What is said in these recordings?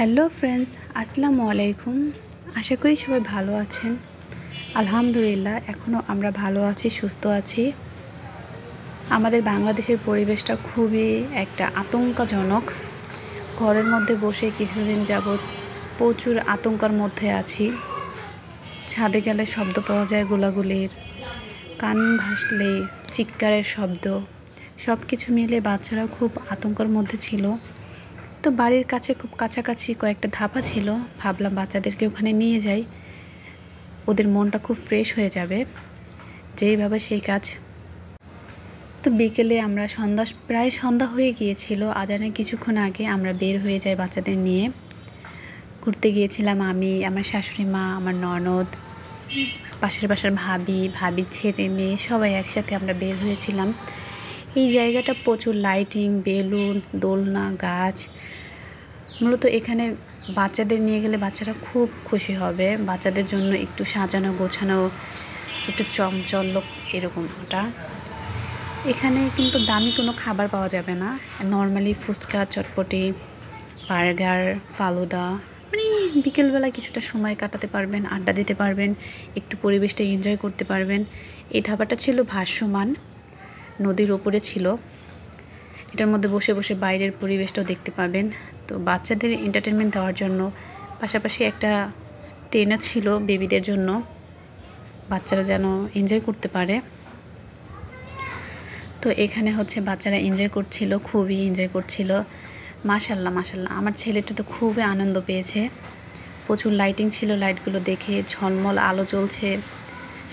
Hello friends, আসসালামু আলাইকুম। আশা করি সবাই ভালো আছেন। আলহামদুলিল্লাহ, এখনও আমরা ভালো আছি, সুস্থ আছি। আমাদের বাংলাদেশের পরিবেশটা খুবই একটা আতঙ্কজনক। ঘরের মধ্যে বসে কিছুদিন যাবৎ প্রচুর আতঙ্কের মধ্যে আছি। ছাদে গেলে শব্দ পাওয়া যায় গোলাগুলির, কান ভাসলে চিৎকারের শব্দ, সব কিছু মিলে বাচ্চারা খুব আতঙ্কের মধ্যে ছিল। তো বাড়ির কাছে খুব কাছাকাছি কয়েকটা ধাবা ছিল, ভাবলাম বাচ্চাদেরকে ওখানে নিয়ে যাই, ওদের মনটা খুব ফ্রেশ হয়ে যাবে, যেইভাবে সেই কাজ। তো বিকেলে আমরা প্রায় সন্ধ্যা হয়ে গিয়েছিল, আজানের কিছুক্ষণ আগে আমরা বের হয়ে যাই বাচ্চাদের নিয়ে। ঘুরতে গিয়েছিলাম আমি, আমার শাশুড়ি মা, আমার ননদ, পাশের বাসার ভাবির ছেলে মেয়ে, সবাই একসাথে আমরা বের হয়েছিলাম। এই জায়গাটা প্রচুর লাইটিং, বেলুন, দোলনা, গাছ। মূলত এখানে বাচ্চাদের নিয়ে গেলে বাচ্চারা খুব খুশি হবে। বাচ্চাদের জন্য একটু সাজানো গোছানো, একটু চমচল্লক এরকমটা। এখানে কিন্তু দামি কোনো খাবার পাওয়া যাবে না। নর্মালি ফুচকা, চটপটি, বার্গার, ফালুদা, মানে বিকেলবেলা কিছুটা সময় কাটাতে পারবেন, আড্ডা দিতে পারবেন, একটু পরিবেশটা এনজয় করতে পারবেন। এই ধাবাটা ছিল ভাসমান, নদীর ওপরে ছিল। এটার মধ্যে বসে বসে বাইরের পরিবেশটাও দেখতে পাবেন। তো বাচ্চাদের এন্টারটেনমেন্ট দেওয়ার জন্য পাশাপাশি একটা ট্রেনও ছিল বেবিদের জন্য, বাচ্চারা যেন এনজয় করতে পারে। তো এখানে বাচ্চারা এনজয় করছিল, খুবই এনজয় করছিল। মাশাল্লাহ মাশাল্লাহ, আমার ছেলেটা তো খুবই আনন্দ পেয়েছে। প্রচুর লাইটিং ছিল, লাইটগুলো দেখে ঝলমল আলো জ্বলছে,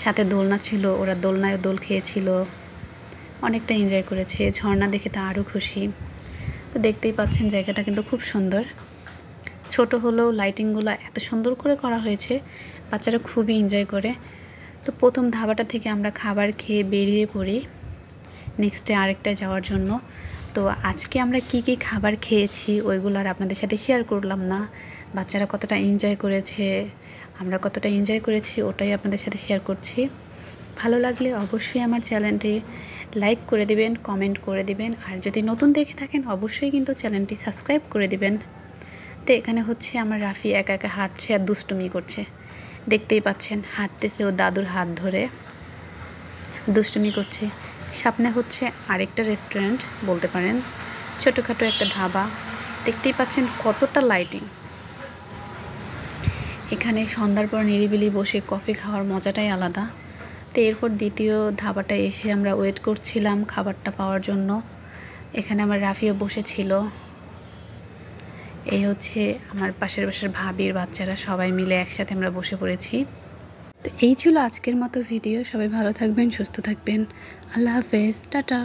সাথে দোলনা ছিল, ওরা দোলনায় দোল খেয়েছিল, অনেকটা এনজয় করেছে। ঝর্ণা দেখে তো আরও খুশি। তো দেখতেই পাচ্ছেন জায়গাটা কিন্তু খুব সুন্দর। ছোট হলেও লাইটিংগুলো এত সুন্দর করে করা হয়েছে, বাচ্চারা খুবই এনজয় করে। তো প্রথম ধাবাটা থেকে আমরা খাবার খেয়ে বেরিয়ে পড়ি নেক্সট ডে আরেকটায় যাওয়ার জন্য। তো আজকে আমরা কি কি খাবার খেয়েছি ওইগুলো আর আপনাদের সাথে শেয়ার করলাম না। বাচ্চারা কতটা এনজয় করেছে, আমরা কতটা এনজয় করেছি, ওটাই আপনাদের সাথে শেয়ার করছি। ভালো লাগলে অবশ্যই আমার চ্যানেলটি লাইক করে দিবেন, কমেন্ট করে দিবেন, আর যদি নতুন দেখে থাকেন অবশ্যই কিন্তু চ্যানেলটি সাবস্ক্রাইব করে দিবেন। তো এখানে আমার রাফি একা একা হাঁটছে আর দুষ্টুমি করছে, দেখতেই পাচ্ছেন, হাঁটতেছে ও দাদুর হাত ধরে দুষ্টুমি করছে। সামনে আরেকটা রেস্টুরেন্ট বলতে পারেন, ছোটোখাটো একটা ধাবা। দেখতেই পাচ্ছেন কতটা লাইটিং। এখানে সন্ধ্যার পর নিরিবিলি বসে কফি খাওয়ার মজাটাই আলাদা। তো এরপর দ্বিতীয় ধাবাটা এসে আমরা ওয়েট করছিলাম খাবারটা পাওয়ার জন্য। এখানে আমার রাফিও বসেছিল। এই আমার পাশের বাসার ভাবির বাচ্চারা, সবাই মিলে একসাথে আমরা বসে পড়েছি। তো এই ছিল আজকের মতো ভিডিও। সবাই ভালো থাকবেন, সুস্থ থাকবেন। আল্লাহ হাফেজ, টাটা।